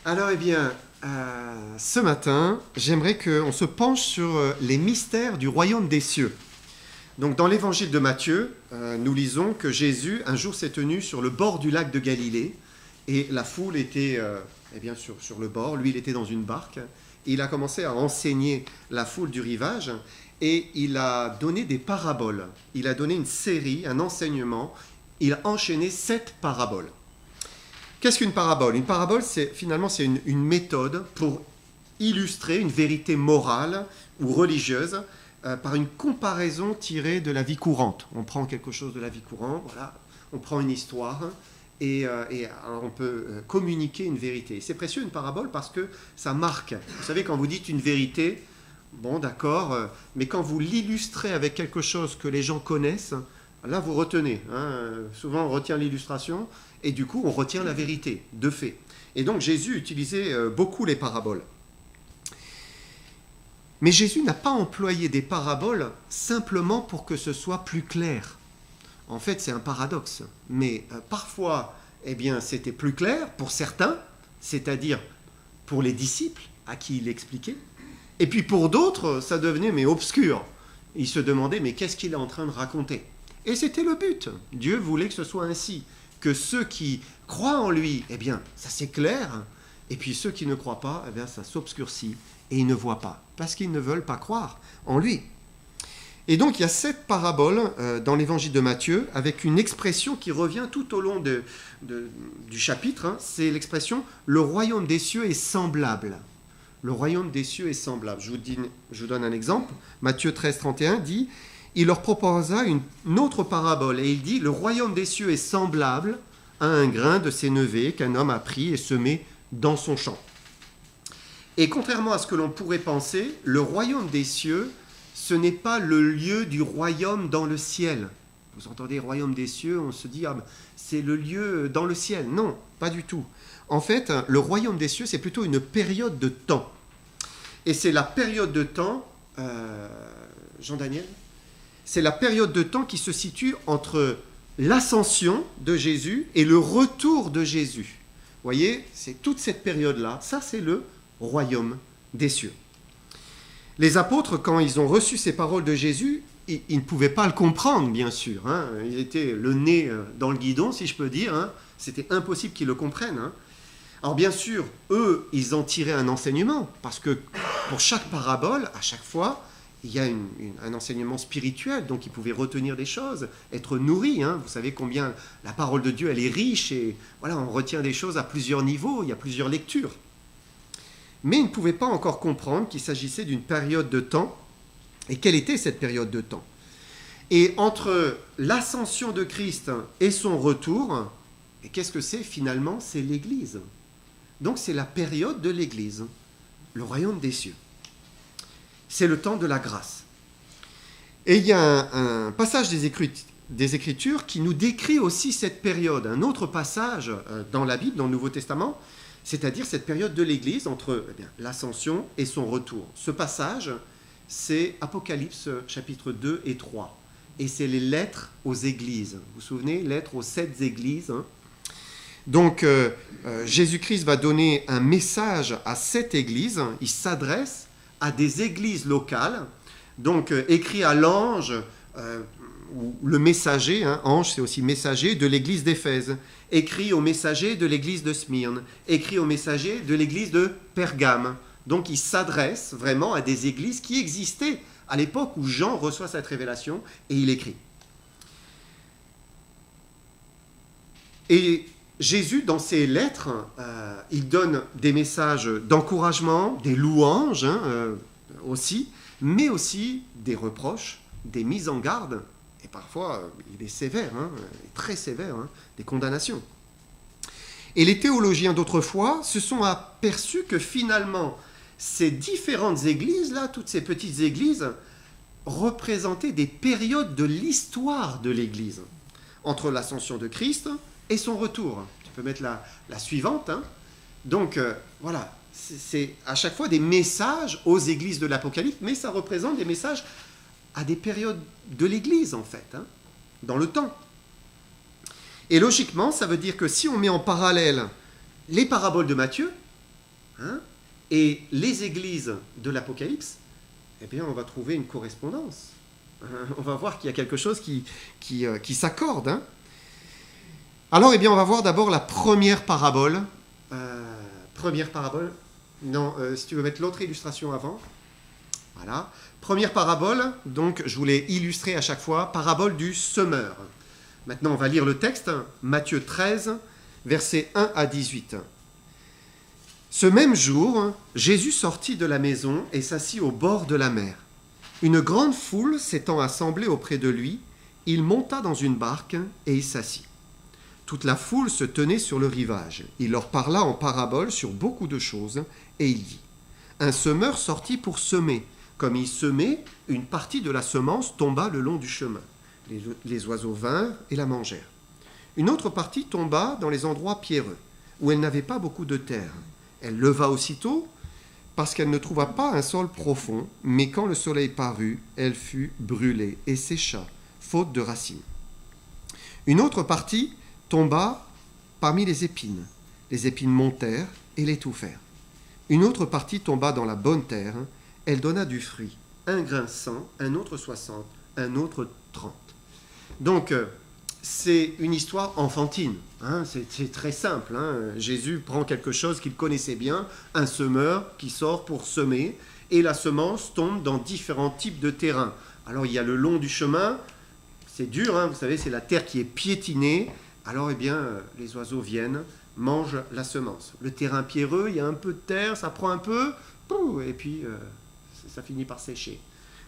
Alors, ce matin, j'aimerais qu'on se penche sur les mystères du royaume des cieux. Donc, dans l'évangile de Matthieu, nous lisons que Jésus, un jour, s'est tenu sur le bord du lac de Galilée, et la foule était sur le bord. Lui, il était dans une barque. Il a commencé à enseigner la foule du rivage, et il a donné des paraboles. Il a donné une série, un enseignement. Il a enchaîné 7 paraboles. Qu'est-ce qu'une parabole ? Une parabole, c'est une méthode pour illustrer une vérité morale ou religieuse par une comparaison tirée de la vie courante. On prend quelque chose de la vie courante, voilà, on prend une histoire et on peut communiquer une vérité. C'est précieux une parabole parce que ça marque. Vous savez, quand vous dites une vérité, bon d'accord, mais quand vous l'illustrez avec quelque chose que les gens connaissent, là vous retenez. Souvent on retient l'illustration et du coup on retient la vérité, de fait. Et donc Jésus utilisait beaucoup les paraboles. Mais Jésus n'a pas employé des paraboles simplement pour que ce soit plus clair. En fait, c'est un paradoxe. Mais parfois, c'était plus clair pour certains, c'est-à-dire pour les disciples à qui il expliquait. Et puis pour d'autres, ça devenait obscur. Ils se demandaient, mais qu'est-ce qu'il est en train de raconter ? Et c'était le but. Dieu voulait que ce soit ainsi. Que ceux qui croient en lui, ça c'est clair. Et puis ceux qui ne croient pas, ça s'obscurcit. Et ils ne voient pas. Parce qu'ils ne veulent pas croire en lui. Et donc il y a 7 paraboles dans l'évangile de Matthieu, avec une expression qui revient tout au long du chapitre. C'est l'expression « le royaume des cieux est semblable ». Le royaume des cieux est semblable. Je vous donne un exemple. Matthieu 13, 31 dit « Il leur proposa une autre parabole, et il dit « Le royaume des cieux est semblable à un grain de sénévé qu'un homme a pris et semé dans son champ. » Et contrairement à ce que l'on pourrait penser, le royaume des cieux, ce n'est pas le lieu du royaume dans le ciel. Vous entendez royaume des cieux, on se dit c'est le lieu dans le ciel. Non, pas du tout. En fait, le royaume des cieux, c'est plutôt une période de temps. Et c'est la période de temps, Jean-Daniel, c'est la période de temps qui se situe entre l'ascension de Jésus et le retour de Jésus. Vous voyez, c'est toute cette période-là, ça c'est le royaume des cieux. Les apôtres, quand ils ont reçu ces paroles de Jésus, ils ne pouvaient pas le comprendre, bien sûr. Ils étaient le nez dans le guidon, si je peux dire. C'était impossible qu'ils le comprennent. Alors bien sûr, eux, ils en tiraient un enseignement, parce que pour chaque parabole, à chaque fois, il y a un enseignement spirituel, donc ils pouvaient retenir des choses, être nourris. Vous savez combien la parole de Dieu, elle est riche, et voilà, on retient des choses à plusieurs niveaux, il y a plusieurs lectures. Mais ils ne pouvaient pas encore comprendre qu'il s'agissait d'une période de temps. Et quelle était cette période de temps ? Et entre l'ascension de Christ et son retour, et qu'est-ce que c'est finalement ? C'est l'Église. Donc c'est la période de l'Église, le royaume des cieux. C'est le temps de la grâce. Et il y a un passage des Écritures qui nous décrit aussi cette période. Un autre passage dans la Bible, dans le Nouveau Testament, c'est-à-dire cette période de l'Église entre l'ascension et son retour. Ce passage, c'est Apocalypse chapitre 2 et 3. Et c'est les lettres aux églises. Vous vous souvenez, lettres aux 7 églises. Donc, Jésus-Christ va donner un message à 7 églises. Il s'adresse à des églises locales. Donc, écrit à l'ange, ou le messager, ange c'est aussi messager, de l'église d'Éphèse. Écrit au messager de l'église de Smyrne, écrit au messager de l'église de Pergame. Donc il s'adresse vraiment à des églises qui existaient à l'époque où Jean reçoit cette révélation et il écrit. Et Jésus, dans ses lettres, il donne des messages d'encouragement, des louanges aussi, mais aussi des reproches, des mises en garde. Et parfois, il est sévère, très sévère, des condamnations. Et les théologiens d'autrefois se sont aperçus que finalement, ces différentes églises-là, toutes ces petites églises, représentaient des périodes de l'histoire de l'Église, entre l'ascension de Christ et son retour. Tu peux mettre la suivante. Donc, voilà, c'est à chaque fois des messages aux églises de l'Apocalypse, mais ça représente des messages à des périodes de l'Église, en fait, dans le temps. Et logiquement, ça veut dire que si on met en parallèle les paraboles de Matthieu, hein, et les églises de l'Apocalypse, eh bien, on va trouver une correspondance. On va voir qu'il y a quelque chose qui s'accorde. Hein. Alors, eh bien, on va voir d'abord la première parabole. Première parabole. Non, si tu veux mettre l'autre illustration avant. Voilà. Première parabole, donc je voulais illustrer à chaque fois, parabole du semeur. Maintenant, on va lire le texte, Matthieu 13, versets 1 à 18. Ce même jour, Jésus sortit de la maison et s'assit au bord de la mer. Une grande foule s'étant assemblée auprès de lui, il monta dans une barque et il s'assit. Toute la foule se tenait sur le rivage. Il leur parla en parabole sur beaucoup de choses et il dit : un semeur sortit pour semer. Comme il semait, une partie de la semence tomba le long du chemin. Les oiseaux vinrent et la mangèrent. Une autre partie tomba dans les endroits pierreux, où elle n'avait pas beaucoup de terre. Elle leva aussitôt, parce qu'elle ne trouva pas un sol profond, mais quand le soleil parut, elle fut brûlée et sécha, faute de racines. Une autre partie tomba parmi les épines. Les épines montèrent et l'étouffèrent. Une autre partie tomba dans la bonne terre. Elle donna du fruit, un grain 100, un autre 60, un autre 30. Donc, c'est une histoire enfantine. Hein, c'est très simple. Hein. Jésus prend quelque chose qu'il connaissait bien, un semeur qui sort pour semer, et la semence tombe dans différents types de terrains. Alors, il y a le long du chemin, c'est dur, hein, vous savez, c'est la terre qui est piétinée. Alors, eh bien, les oiseaux viennent, mangent la semence. Le terrain pierreux, il y a un peu de terre, ça prend un peu, et puis ça finit par sécher.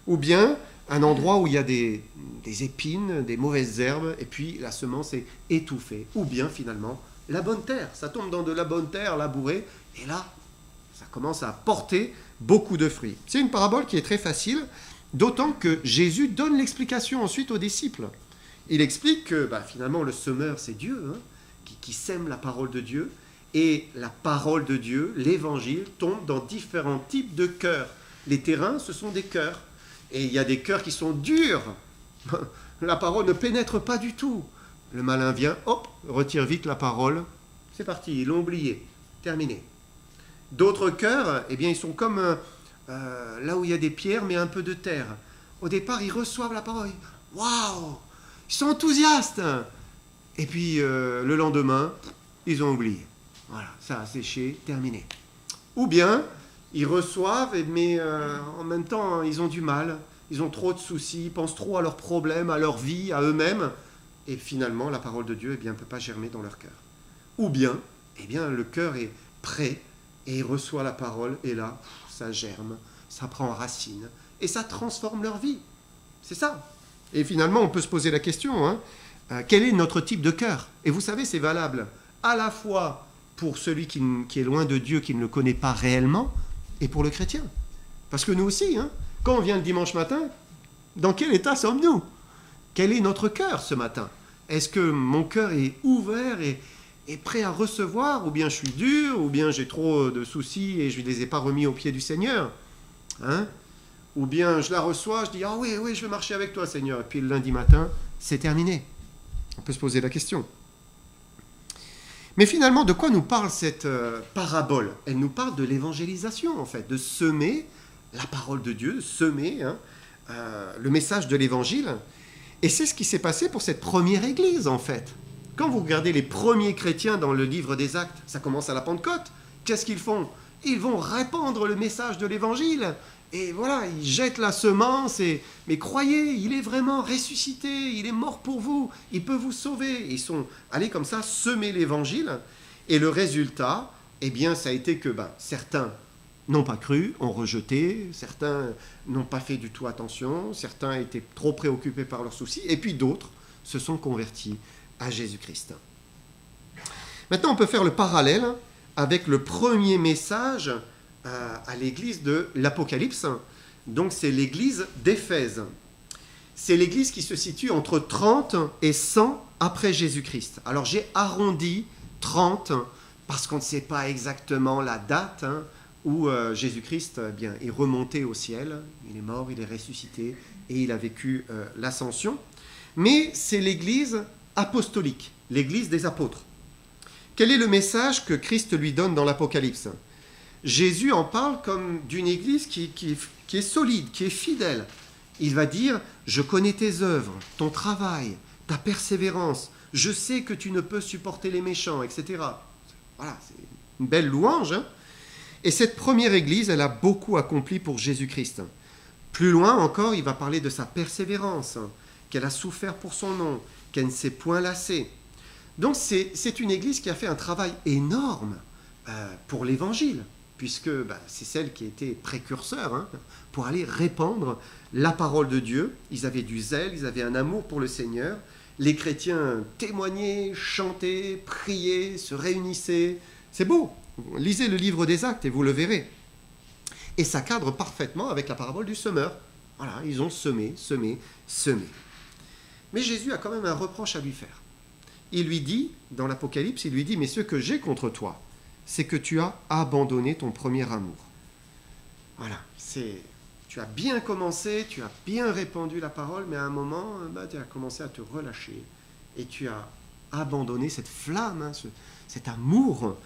Ou bien un endroit où il y a des épines, des mauvaises herbes, et puis la semence est étouffée. Ou bien finalement la bonne terre, ça tombe dans de la bonne terre labourée, et là, ça commence à porter beaucoup de fruits. C'est une parabole qui est très facile, d'autant que Jésus donne l'explication ensuite aux disciples. Il explique que finalement le semeur c'est Dieu, hein, qui sème la parole de Dieu, et la parole de Dieu, l'évangile, tombe dans différents types de cœurs. Les terrains, ce sont des cœurs. Et il y a des cœurs qui sont durs. La parole ne pénètre pas du tout. Le malin vient, hop, retire vite la parole. C'est parti, ils l'ont oublié. Terminé. D'autres cœurs, eh bien, ils sont comme là où il y a des pierres, mais un peu de terre. Au départ, ils reçoivent la parole. Waouh! Ils sont enthousiastes. Et puis, le lendemain, ils ont oublié. Voilà, ça a séché, terminé. Ou bien, ils reçoivent, mais en même temps, ils ont du mal. Ils ont trop de soucis, ils pensent trop à leurs problèmes, à leur vie, à eux-mêmes. Et finalement, la parole de Dieu ne peut pas germer dans leur cœur. Ou bien, le cœur est prêt et il reçoit la parole. Et là, ça germe, ça prend racine. Et ça transforme leur vie. C'est ça. Et finalement, on peut se poser la question, quel est notre type de cœur? Et vous savez, c'est valable à la fois pour celui qui est loin de Dieu, qui ne le connaît pas réellement, et pour le chrétien. Parce que nous aussi, quand on vient le dimanche matin, dans quel état sommes-nous? Quel est notre cœur ce matin? Est-ce que mon cœur est ouvert et prêt à recevoir, ou bien je suis dur, ou bien j'ai trop de soucis et je ne les ai pas remis aux pieds du Seigneur, ou bien je la reçois, je dis « Ah oui, je veux marcher avec toi, Seigneur », et puis le lundi matin, c'est terminé. On peut se poser la question. Mais finalement, de quoi nous parle cette parabole? Elle nous parle de l'évangélisation, en fait, de semer la parole de Dieu, de semer le message de l'évangile. Et c'est ce qui s'est passé pour cette première église, en fait. Quand vous regardez les premiers chrétiens dans le livre des Actes, ça commence à la Pentecôte. Qu'est-ce qu'ils font? Ils vont répandre le message de l'évangile. Et voilà, ils jettent la semence. Mais croyez, il est vraiment ressuscité, il est mort pour vous, il peut vous sauver. Ils sont allés comme ça semer l'évangile. Et le résultat, ça a été que certains n'ont pas cru, ont rejeté, certains n'ont pas fait du tout attention, certains étaient trop préoccupés par leurs soucis, et puis d'autres se sont convertis à Jésus-Christ. Maintenant, on peut faire le parallèle avec le premier message à l'église de l'Apocalypse. Donc, c'est l'église d'Éphèse. C'est l'église qui se situe entre 30 et 100 après Jésus-Christ. Alors, j'ai arrondi 30 parce qu'on ne sait pas exactement la date où Jésus-Christ est remonté au ciel. Il est mort, il est ressuscité et il a vécu l'ascension. Mais c'est l'église apostolique, l'église des apôtres. Quel est le message que Christ lui donne dans l'Apocalypse? Jésus en parle comme d'une église qui est solide, qui est fidèle. Il va dire, je connais tes œuvres, ton travail, ta persévérance, je sais que tu ne peux supporter les méchants, etc. Voilà, c'est une belle louange. Hein. Et cette première église, elle a beaucoup accompli pour Jésus-Christ. Plus loin encore, il va parler de sa persévérance, qu'elle a souffert pour son nom, qu'elle ne s'est point lassée. Donc c'est une église qui a fait un travail énorme pour l'évangile, puisque c'est celle qui était précurseur pour aller répandre la parole de Dieu. Ils avaient du zèle, ils avaient un amour pour le Seigneur. Les chrétiens témoignaient, chantaient, priaient, se réunissaient. C'est beau. Lisez le livre des Actes et vous le verrez. Et ça cadre parfaitement avec la parabole du semeur. Voilà, ils ont semé, semé, semé. Mais Jésus a quand même un reproche à lui faire. Il lui dit, dans l'Apocalypse, il lui dit, mais ce que j'ai contre toi, c'est que tu as abandonné ton premier amour. Voilà, tu as bien commencé, tu as bien répandu la parole, mais à un moment, tu as commencé à te relâcher et tu as abandonné cette flamme, cet amour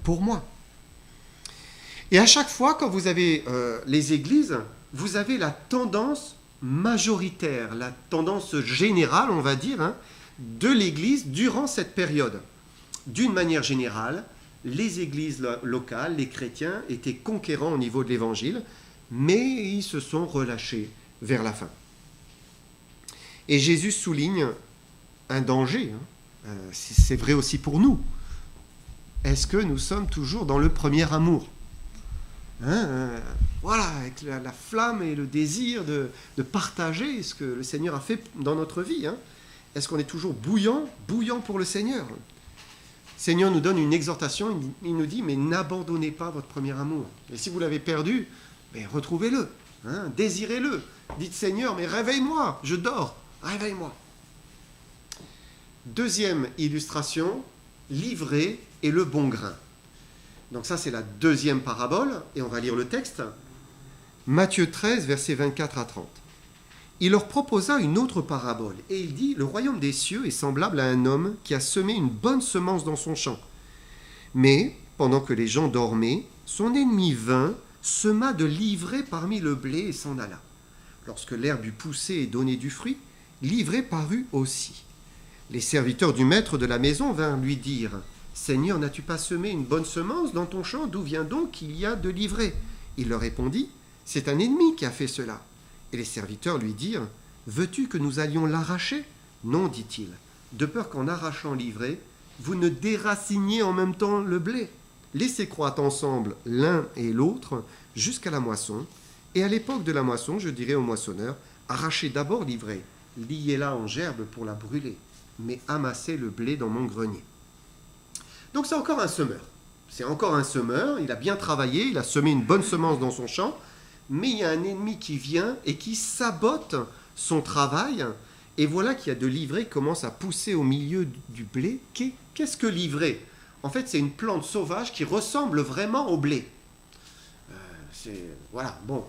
pour moi. Et à chaque fois, quand vous avez les églises, vous avez la tendance majoritaire, la tendance générale, on va dire, de l'église durant cette période. D'une manière générale, les églises locales, les chrétiens, étaient conquérants au niveau de l'évangile, mais ils se sont relâchés vers la fin. Et Jésus souligne un danger. C'est vrai aussi pour nous. Est-ce que nous sommes toujours dans le premier amour ? Voilà, avec la flamme et le désir de partager ce que le Seigneur a fait dans notre vie. Est-ce qu'on est toujours bouillant pour le Seigneur ? Le Seigneur nous donne une exhortation, il nous dit, mais n'abandonnez pas votre premier amour. Et si vous l'avez perdu, retrouvez-le, désirez-le. Dites, Seigneur, mais réveille-moi, je dors, réveille-moi. Deuxième illustration, l'ivraie et le bon grain. Donc ça, c'est la deuxième parabole, et on va lire le texte. Matthieu 13, versets 24 à 30. Il leur proposa une autre parabole, et il dit, « Le royaume des cieux est semblable à un homme qui a semé une bonne semence dans son champ. Mais, pendant que les gens dormaient, son ennemi vint, sema de l'ivraie parmi le blé et s'en alla. Lorsque l'herbe eut poussé et donné du fruit, l'ivraie parut aussi. Les serviteurs du maître de la maison vinrent lui dire, « Seigneur, n'as-tu pas semé une bonne semence dans ton champ? D'où vient donc qu'il y a de l'ivraie ?» Il leur répondit, « C'est un ennemi qui a fait cela. » Et les serviteurs lui dirent, « Veux-tu que nous allions l'arracher ?» Non, dit-il, de peur qu'en arrachant l'ivraie, vous ne déraciniez en même temps le blé. Laissez croître ensemble l'un et l'autre jusqu'à la moisson. Et à l'époque de la moisson, je dirai au moissonneur, arrachez d'abord l'ivraie, liez-la en gerbe pour la brûler, mais amassez le blé dans mon grenier. Donc c'est encore un semeur. C'est encore un semeur, il a bien travaillé, il a semé une bonne semence dans son champ, mais il y a un ennemi qui vient et qui sabote son travail. Et voilà qu'il y a de l'ivraie qui commence à pousser au milieu du blé. Qu'est-ce que l'ivraie ? En fait, c'est une plante sauvage qui ressemble vraiment au blé. Voilà, bon.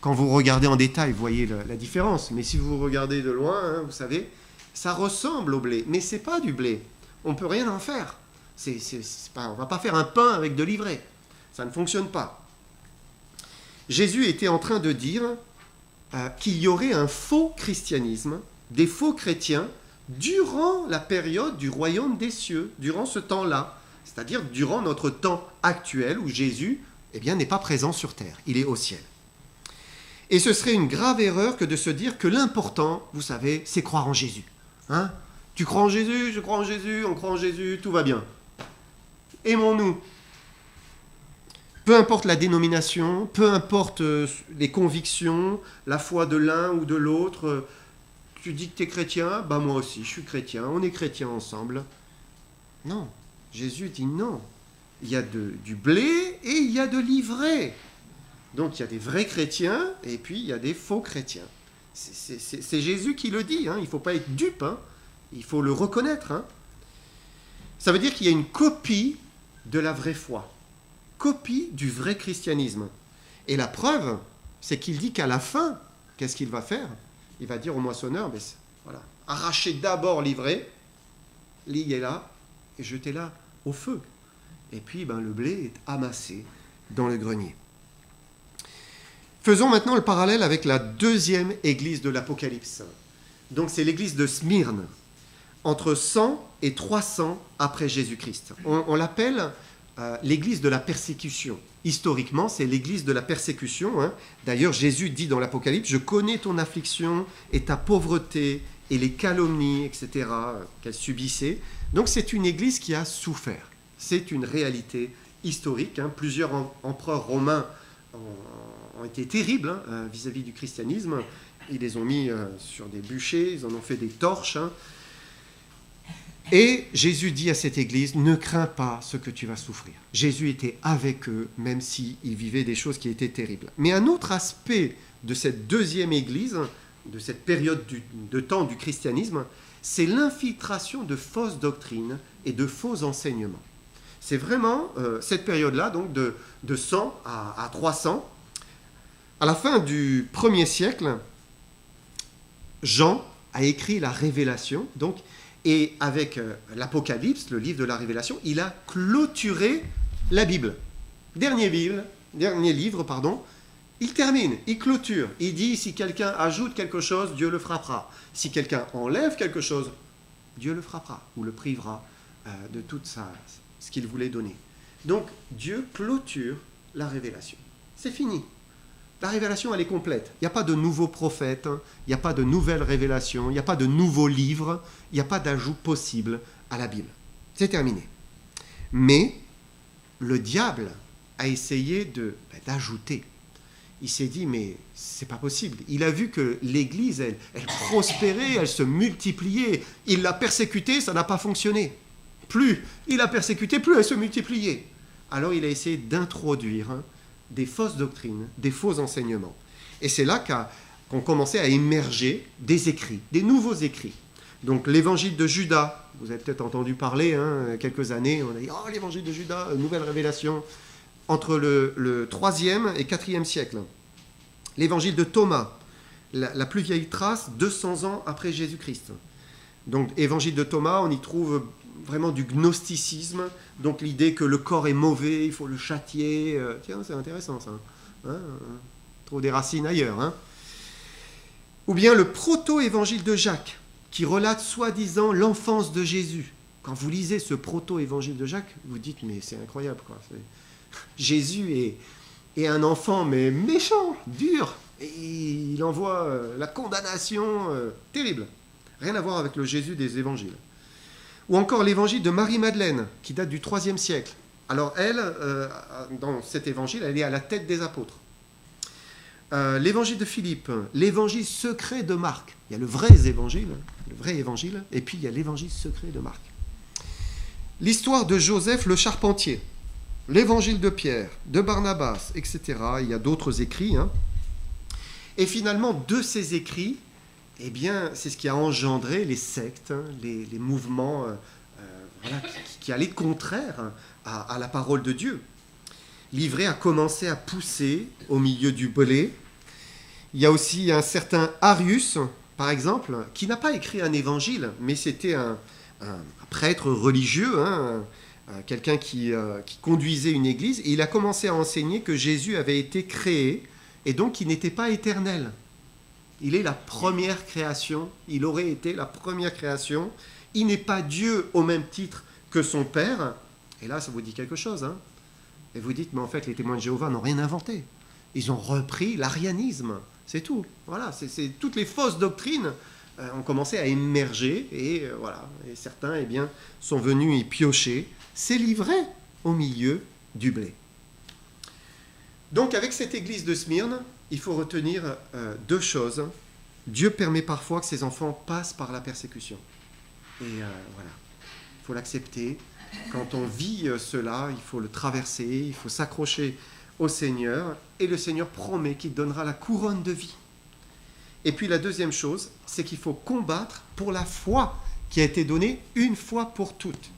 Quand vous regardez en détail, vous voyez la différence. Mais si vous regardez de loin, vous savez, ça ressemble au blé. Mais ce n'est pas du blé. On ne peut rien en faire. On ne va pas faire un pain avec de l'ivraie. Ça ne fonctionne pas. Jésus était en train de dire qu'il y aurait un faux christianisme, des faux chrétiens, durant la période du royaume des cieux, durant ce temps-là, c'est-à-dire durant notre temps actuel où Jésus n'est pas présent sur terre, il est au ciel. Et ce serait une grave erreur que de se dire que l'important, vous savez, c'est croire en Jésus. Tu crois en Jésus, je crois en Jésus, on croit en Jésus, tout va bien. Aimons-nous. Peu importe la dénomination, peu importe les convictions, la foi de l'un ou de l'autre, tu dis que tu es chrétien, moi aussi je suis chrétien, on est chrétiens ensemble. Non, Jésus dit non. Il y a du blé et il y a de l'ivraie. Donc il y a des vrais chrétiens et puis il y a des faux chrétiens. C'est Jésus qui le dit, il ne faut pas être dupe, il faut le reconnaître. Ça veut dire qu'il y a une copie de la vraie foi. Copie du vrai christianisme. Et la preuve, c'est qu'il dit qu'à la fin, qu'est-ce qu'il va faire ? Il va dire au moissonneur, arrachez d'abord l'ivraie, liez-la et jetez-la au feu. Et puis le blé est amassé dans le grenier. Faisons maintenant le parallèle avec la deuxième église de l'Apocalypse. Donc c'est l'église de Smyrne, entre 100 et 300 après Jésus-Christ. On l'appelle l'église de la persécution. Historiquement, c'est l'église de la persécution. Hein. D'ailleurs, Jésus dit dans l'Apocalypse, « Je connais ton affliction et ta pauvreté et les calomnies, etc., qu'elle subissait. » Donc c'est une église qui a souffert. C'est une réalité historique. Hein. Plusieurs empereurs romains ont été terribles vis-à-vis du christianisme. Ils les ont mis sur des bûchers, ils en ont fait des torches. Hein. Et Jésus dit à cette église, ne crains pas ce que tu vas souffrir. Jésus était avec eux, même s'ils vivaient des choses qui étaient terribles. Mais un autre aspect de cette deuxième église, de cette période de temps du christianisme, c'est l'infiltration de fausses doctrines et de faux enseignements. C'est vraiment cette période-là, donc de 100 à 300. À la fin du 1er siècle, Jean a écrit la Révélation, donc, et avec l'Apocalypse, le livre de la Révélation, il a clôturé la Bible. Dernier livre, il termine, il clôture. Il dit, si quelqu'un ajoute quelque chose, Dieu le frappera. Si quelqu'un enlève quelque chose, Dieu le frappera ou le privera de tout ce qu'il voulait donner. Donc, Dieu clôture la Révélation. C'est fini. La révélation, elle est complète. Il n'y a pas de nouveaux prophètes, il n'y a pas de nouvelles révélations, il n'y a pas de nouveaux livres, il n'y a pas d'ajout possible à la Bible. C'est terminé. Mais le diable a essayé d'ajouter. Il s'est dit, mais c'est pas possible. Il a vu que l'Église, elle prospérait, elle se multipliait. Il l'a persécutée, ça n'a pas fonctionné. Plus il a persécuté, plus elle se multipliait. Alors il a essayé d'introduire des fausses doctrines, des faux enseignements. Et c'est là qu'ont commencé à émerger des écrits, des nouveaux écrits. Donc l'évangile de Judas, vous avez peut-être entendu parler, quelques années, on a dit « Oh, l'évangile de Judas, nouvelle révélation » entre le 3e et 4e siècle. L'évangile de Thomas, la plus vieille trace, 200 ans après Jésus-Christ. Donc évangile de Thomas, on y trouve vraiment du gnosticisme, donc l'idée que le corps est mauvais, il faut le châtier. Tiens, c'est intéressant ça. Trouve des racines ailleurs. Ou bien le proto-évangile de Jacques, qui relate soi-disant l'enfance de Jésus. Quand vous lisez ce proto-évangile de Jacques, vous dites, mais c'est incroyable, quoi. Jésus est un enfant, mais méchant, dur, et il envoie la condamnation terrible. Rien à voir avec le Jésus des évangiles. Ou encore l'évangile de Marie-Madeleine, qui date du IIIe siècle. Alors elle, dans cet évangile, elle est à la tête des apôtres. L'évangile de Philippe, l'évangile secret de Marc. Il y a le vrai évangile, et puis il y a l'évangile secret de Marc. L'histoire de Joseph le charpentier, l'évangile de Pierre, de Barnabas, etc. Il y a d'autres écrits. Et finalement, de ces écrits, eh bien, c'est ce qui a engendré les sectes, les mouvements qui allaient contraire à la parole de Dieu. L'ivraie a commencé à pousser au milieu du blé. Il y a aussi un certain Arius, par exemple, qui n'a pas écrit un évangile, mais c'était un prêtre religieux, quelqu'un qui conduisait une église, et il a commencé à enseigner que Jésus avait été créé, et donc qu'il n'était pas éternel. Il est la première création, il aurait été la première création. Il n'est pas Dieu au même titre que son Père. Et là, ça vous dit quelque chose. Et vous dites, mais en fait, les témoins de Jéhovah n'ont rien inventé. Ils ont repris l'arianisme, c'est tout. Voilà, c'est toutes les fausses doctrines ont commencé à émerger. Et voilà, et certains sont venus y piocher. C'est l'ivraie au milieu du blé. Donc, avec cette église de Smyrne, il faut retenir deux choses. Dieu permet parfois que ses enfants passent par la persécution. Et voilà, il faut l'accepter. Quand on vit cela, il faut le traverser, il faut s'accrocher au Seigneur. Et le Seigneur promet qu'il donnera la couronne de vie. Et puis la deuxième chose, c'est qu'il faut combattre pour la foi qui a été donnée une fois pour toutes.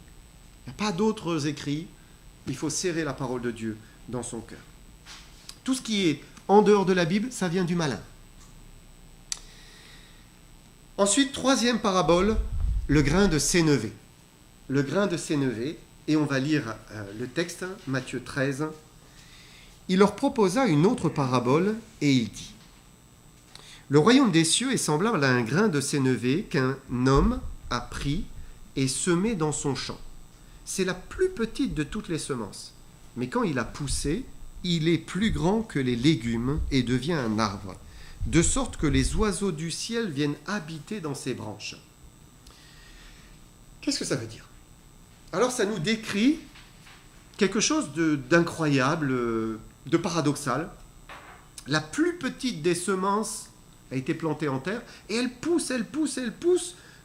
Il n'y a pas d'autres écrits. Il faut serrer la parole de Dieu dans son cœur. Tout ce qui est en dehors de la Bible, ça vient du malin. Ensuite, troisième parabole, le grain de sénévé. Le grain de sénévé, et on va lire le texte, Matthieu 13. il leur proposa une autre parabole et il dit : le royaume des cieux est semblable à un grain de sénévé qu'un homme a pris et semé dans son champ. C'est la plus petite de toutes les semences. Mais quand il a poussé, il est plus grand que les légumes et devient un arbre, de sorte que les oiseaux du ciel viennent habiter dans ses branches. Qu'est-ce que ça veut dire ? Alors ça nous décrit quelque chose d'incroyable, de paradoxal. La plus petite des semences a été plantée en terre et elle pousse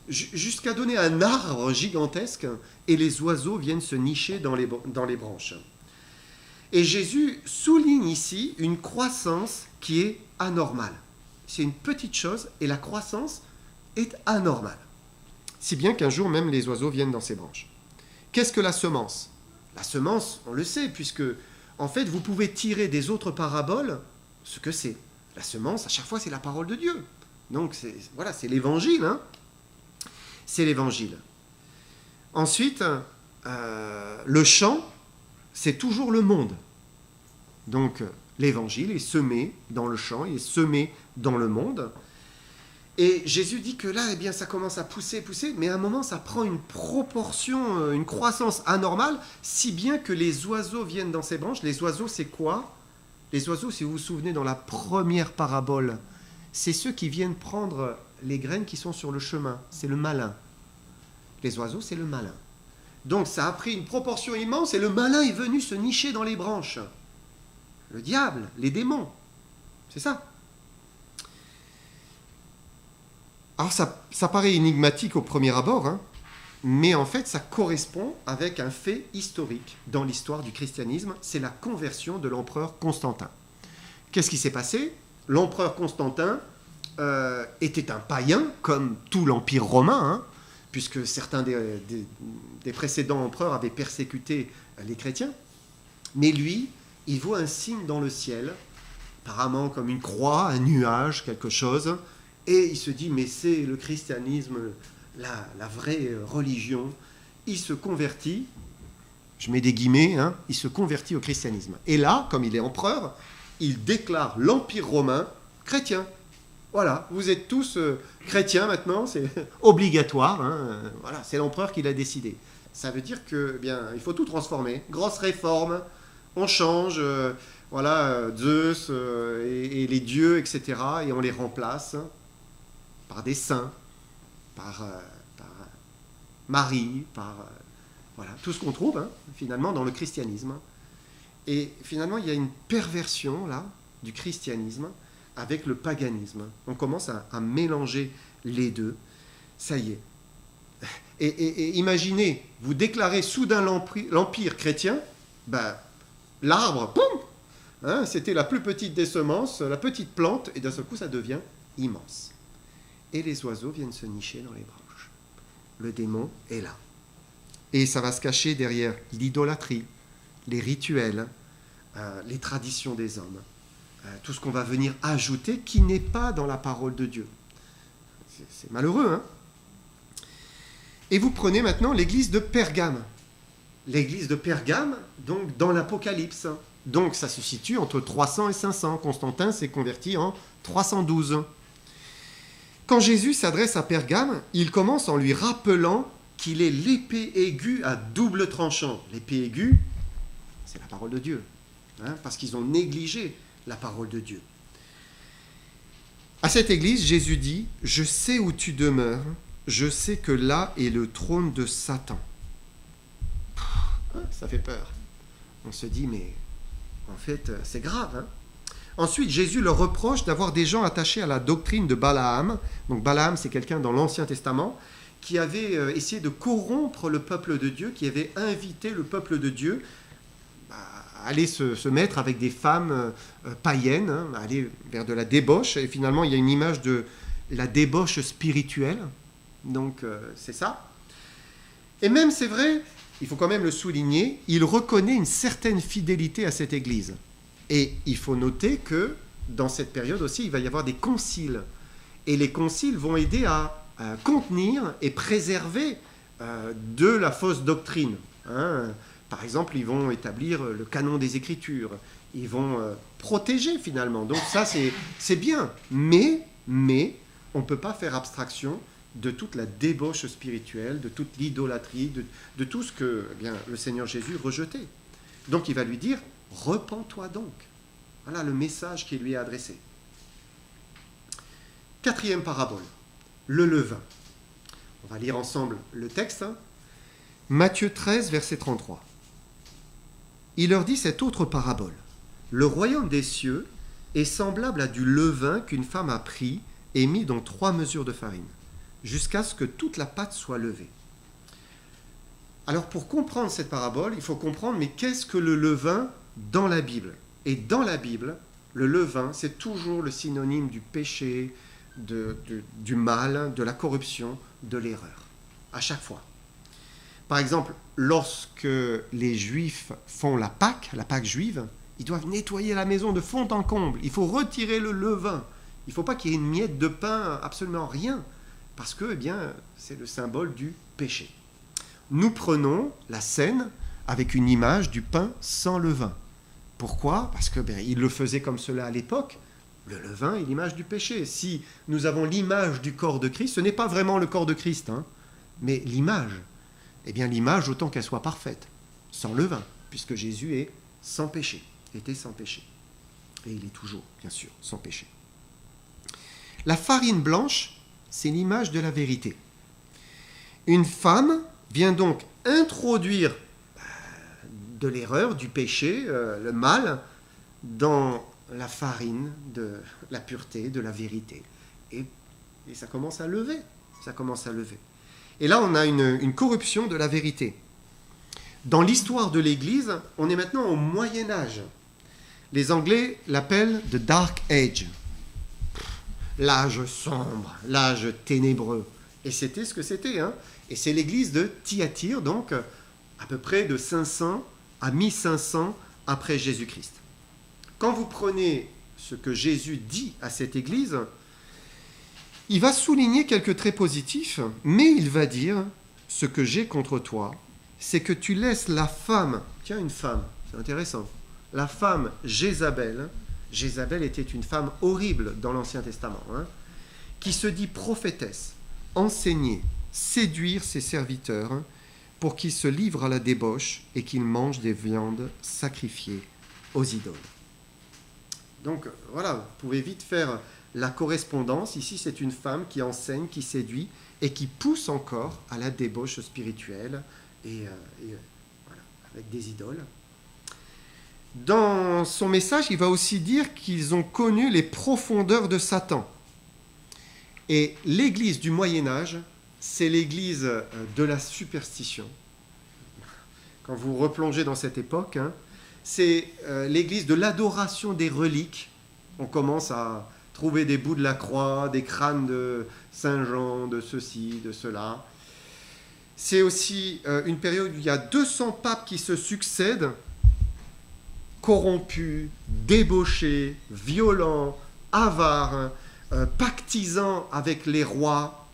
jusqu'à donner un arbre gigantesque et les oiseaux viennent se nicher dans les branches. Et Jésus souligne ici une croissance qui est anormale. C'est une petite chose et la croissance est anormale. Si bien qu'un jour même les oiseaux viennent dans ses branches. Qu'est-ce que la semence ? La semence, on le sait, puisque en fait vous pouvez tirer des autres paraboles ce que c'est. La semence, à chaque fois, c'est la parole de Dieu. Donc c'est l'évangile. Hein, c'est l'évangile. Ensuite, le champ, c'est toujours le monde. Donc l'évangile est semé dans le champ, il est semé dans le monde. Et Jésus dit que là, eh bien, ça commence à pousser, mais à un moment, ça prend une proportion, une croissance anormale, si bien que les oiseaux viennent dans ces branches. Les oiseaux, c'est quoi ? Les oiseaux, si vous vous souvenez, dans la première parabole, c'est ceux qui viennent prendre les graines qui sont sur le chemin. C'est le malin. Les oiseaux, c'est le malin. Donc, ça a pris une proportion immense et le malin est venu se nicher dans les branches. Le diable, les démons. C'est ça. Alors ça paraît énigmatique au premier abord, hein, mais en fait ça correspond avec un fait historique dans l'histoire du christianisme, c'est la conversion de l'empereur Constantin. Qu'est-ce qui s'est passé ? L'empereur Constantin était un païen, comme tout l'Empire romain, hein, puisque certains des précédents empereurs avaient persécuté les chrétiens, mais lui, il voit un signe dans le ciel, apparemment comme une croix, un nuage, quelque chose. Et il se dit, mais c'est le christianisme, la vraie religion. Il se convertit, je mets des guillemets, hein, il se convertit au christianisme. Et là, comme il est empereur, il déclare l'Empire romain chrétien. Voilà, vous êtes tous chrétiens maintenant, c'est obligatoire. Hein, voilà, c'est l'empereur qui l'a décidé. Ça veut dire que, eh bien, il faut tout transformer. Grosse réforme, on change, Zeus et les dieux, etc. Et on les remplace par des saints, par Marie, voilà, tout ce qu'on trouve finalement dans le christianisme. Et finalement, il y a une perversion là du christianisme avec le paganisme. On commence à mélanger les deux. Ça y est. Et imaginez, vous déclarez soudain l'empire chrétien, l'arbre, poum, hein, c'était la plus petite des semences, la petite plante, et d'un seul coup, ça devient immense. Et les oiseaux viennent se nicher dans les branches. Le démon est là. Et ça va se cacher derrière l'idolâtrie, les rituels, les traditions des hommes, tout ce qu'on va venir ajouter qui n'est pas dans la parole de Dieu. C'est malheureux, hein ? Et vous prenez maintenant l'église de Pergame. L'église de Pergame, donc dans l'Apocalypse. Donc ça se situe entre 300 et 500. Constantin s'est converti en 312. Quand Jésus s'adresse à Pergame, il commence en lui rappelant qu'il est l'épée aiguë à double tranchant. L'épée aiguë, c'est la parole de Dieu, hein, parce qu'ils ont négligé la parole de Dieu. À cette église, Jésus dit : « Je sais où tu demeures, je sais que là est le trône de Satan. » Ça fait peur. On se dit, mais en fait, c'est grave, hein. Ensuite, Jésus leur reproche d'avoir des gens attachés à la doctrine de Balaam. Donc Balaam, c'est quelqu'un dans l'Ancien Testament qui avait essayé de corrompre le peuple de Dieu, qui avait invité le peuple de Dieu à aller se mettre avec des femmes païennes, hein, à aller vers de la débauche. Et finalement, il y a une image de la débauche spirituelle. Donc, c'est ça. Et même, c'est vrai, il faut quand même le souligner, il reconnaît une certaine fidélité à cette Église. Et il faut noter que dans cette période aussi, il va y avoir des conciles. Et les conciles vont aider à contenir et préserver de la fausse doctrine. Hein. Par exemple, ils vont établir le canon des Écritures. Ils vont protéger finalement. Donc ça, c'est bien. Mais on ne peut pas faire abstraction de toute la débauche spirituelle, de toute l'idolâtrie, de tout ce que le Seigneur Jésus rejetait. Donc il va lui dire, repens-toi donc. Voilà le message qui lui est adressé. Quatrième parabole, le levain. On va lire ensemble le texte. Matthieu 13, verset 33. Il leur dit cette autre parabole. Le royaume des cieux est semblable à du levain qu'une femme a pris et mis dans 3 mesures de farine, jusqu'à ce que toute la pâte soit levée. Alors pour comprendre cette parabole, il faut comprendre, mais qu'est-ce que le levain dans la Bible? Et dans la Bible, le levain, c'est toujours le synonyme du péché, du mal, de la corruption, de l'erreur, à chaque fois. Par exemple, lorsque les Juifs font la Pâque juive, ils doivent nettoyer la maison de fond en comble. Il faut retirer le levain. Il ne faut pas qu'il y ait une miette de pain, absolument rien, parce que c'est le symbole du péché. Nous prenons la scène avec une image du pain sans levain. Pourquoi? Parce que il le faisait comme cela à l'époque. Le levain est l'image du péché. Si nous avons l'image du corps de Christ, ce n'est pas vraiment le corps de Christ, mais l'image. L'image, autant qu'elle soit parfaite, sans levain, puisque Jésus est sans péché, était sans péché. Et il est toujours, bien sûr, sans péché. La farine blanche, c'est l'image de la vérité. Une femme vient donc introduire de l'erreur, du péché, le mal, dans la farine de la pureté, de la vérité. Et ça commence à lever. Et là, on a une corruption de la vérité. Dans l'histoire de l'Église, on est maintenant au Moyen-Âge. Les Anglais l'appellent « the Dark Age », l'âge sombre, l'âge ténébreux. Et c'était ce que c'était. Et c'est l'Église de Thyatire, donc à peu près de 500 à 1500 après Jésus-Christ. Quand vous prenez ce que Jésus dit à cette Église, il va souligner quelques traits positifs, mais il va dire « Ce que j'ai contre toi, c'est que tu laisses la femme... » Tiens, une femme, c'est intéressant. La femme Jézabel, Jézabel était une femme horrible dans l'Ancien Testament, qui se dit prophétesse, enseigner, séduire ses serviteurs pour qu'ils se livrent à la débauche et qu'ils mangent des viandes sacrifiées aux idoles. Donc voilà, vous pouvez vite faire la correspondance. Ici, c'est une femme qui enseigne, qui séduit et qui pousse encore à la débauche spirituelle et voilà, avec des idoles. Dans son message, il va aussi dire qu'ils ont connu les profondeurs de Satan. Et l'Église du Moyen-Âge, c'est l'Église de la superstition. Quand vous replongez dans cette époque, c'est l'Église de l'adoration des reliques. On commence à trouver des bouts de la croix, des crânes de Saint Jean, de ceci, de cela. C'est aussi une période où il y a 200 papes qui se succèdent, corrompus, débauchés, violents, avares, pactisant avec les rois.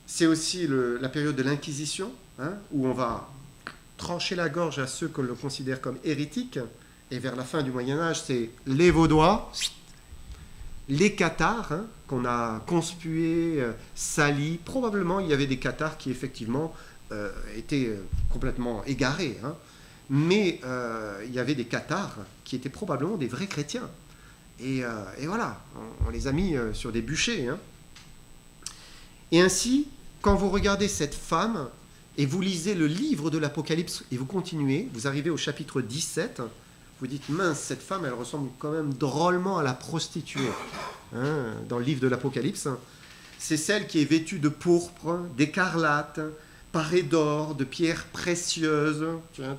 C'est aussi la période de l'Inquisition, où on va trancher la gorge à ceux que l'on considère comme hérétiques. Et vers la fin du Moyen-Âge, c'est les Vaudois, les Cathares, qu'on a conspués, salis. Probablement, il y avait des Cathares qui, effectivement, étaient complètement égarés. Mais il y avait des Cathares qui étaient probablement des vrais chrétiens. Et voilà, on les a mis sur des bûchers. Et ainsi, quand vous regardez cette femme, et vous lisez le livre de l'Apocalypse, et vous continuez, vous arrivez au chapitre 17, vous dites, mince, cette femme, elle ressemble quand même drôlement à la prostituée, dans le livre de l'Apocalypse. C'est celle qui est vêtue de pourpre, d'écarlate, parée d'or, de pierres précieuses. Tiens.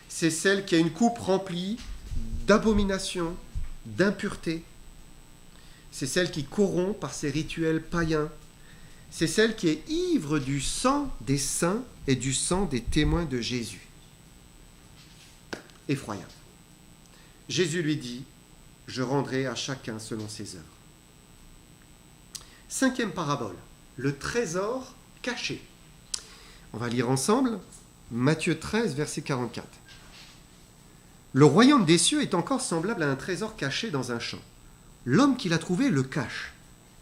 C'est celle qui a une coupe remplie d'abominations, d'impuretés. C'est celle qui corrompt par ses rituels païens. C'est celle qui est ivre du sang des saints et du sang des témoins de Jésus. Effroyable. Jésus lui dit, « Je rendrai à chacun selon ses œuvres. » 5e parabole, le trésor caché. On va lire ensemble Matthieu 13, verset 44. Le royaume des cieux est encore semblable à un trésor caché dans un champ. L'homme qui l'a trouvé le cache,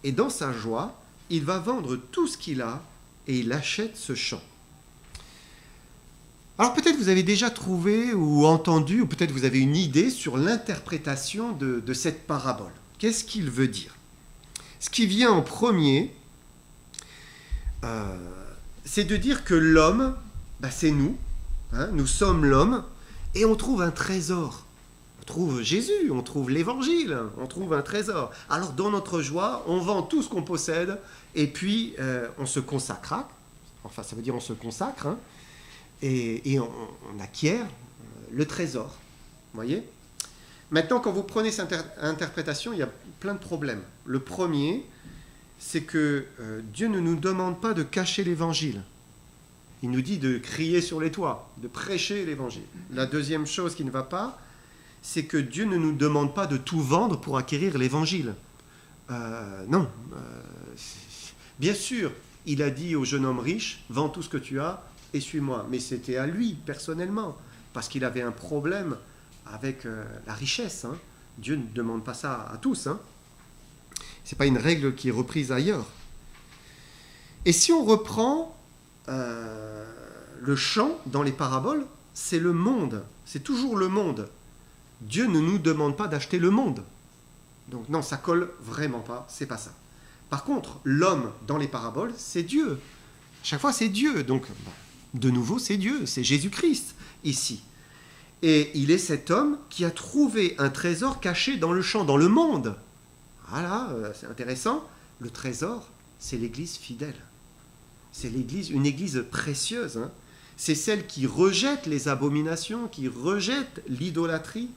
et dans sa joie, il va vendre tout ce qu'il a et il achète ce champ. Alors peut-être vous avez déjà trouvé ou entendu, ou peut-être vous avez une idée sur l'interprétation de cette parabole. Qu'est-ce qu'il veut dire? Ce qui vient en premier, c'est de dire que l'homme, c'est nous, nous sommes l'homme, et on trouve un trésor. On trouve Jésus, on trouve l'Évangile, on trouve un trésor. Alors dans notre joie, on vend tout ce qu'on possède, et puis on se consacre, enfin ça veut dire on se consacre, et on acquiert le trésor. Vous voyez? Maintenant, quand vous prenez cette interprétation, il y a plein de problèmes. Le premier, c'est que Dieu ne nous demande pas de cacher l'Évangile. Il nous dit de crier sur les toits, de prêcher l'Évangile. La deuxième chose qui ne va pas, c'est que Dieu ne nous demande pas de tout vendre pour acquérir l'Évangile. Non. Bien sûr, il a dit au jeune homme riche, « Vends tout ce que tu as et suis-moi ». Mais c'était à lui, personnellement, parce qu'il avait un problème avec la richesse. Dieu ne demande pas ça à tous. Ce n'est pas une règle qui est reprise ailleurs. Et si on reprend le champ dans les paraboles, c'est le monde. C'est toujours le monde. Dieu ne nous demande pas d'acheter le monde. Donc non, ça colle vraiment pas, c'est pas ça. Par contre, l'homme dans les paraboles, c'est Dieu. Chaque fois, c'est Dieu. Donc, de nouveau, c'est Dieu, c'est Jésus-Christ ici. Et il est cet homme qui a trouvé un trésor caché dans le champ, dans le monde. Voilà, c'est intéressant. Le trésor, c'est l'Église fidèle. C'est une Église précieuse. C'est celle qui rejette les abominations, qui rejette l'idolâtrie.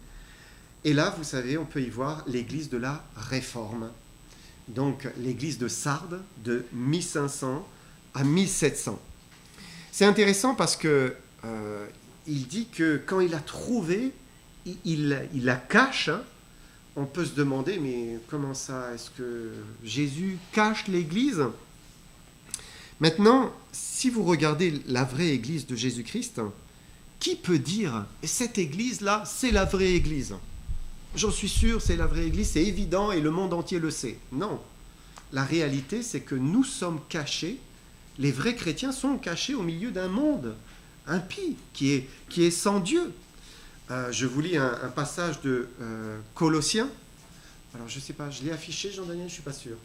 Et là, vous savez, on peut y voir l'Église de la Réforme. Donc, l'Église de Sardes, de 1500 à 1700. C'est intéressant parce que il dit que quand il a trouvé, il la cache. On peut se demander, mais comment ça? Est-ce que Jésus cache l'Église? Maintenant, si vous regardez la vraie Église de Jésus-Christ, qui peut dire « cette Église-là, c'est la vraie Église ». J'en suis sûr, c'est la vraie Église, c'est évident et le monde entier le sait. Non. La réalité, c'est que nous sommes cachés, les vrais chrétiens sont cachés au milieu d'un monde impie, qui est sans Dieu. Je vous lis un passage de Colossiens. Alors, je ne sais pas, je l'ai affiché, Jean-Daniel, je ne suis pas sûr.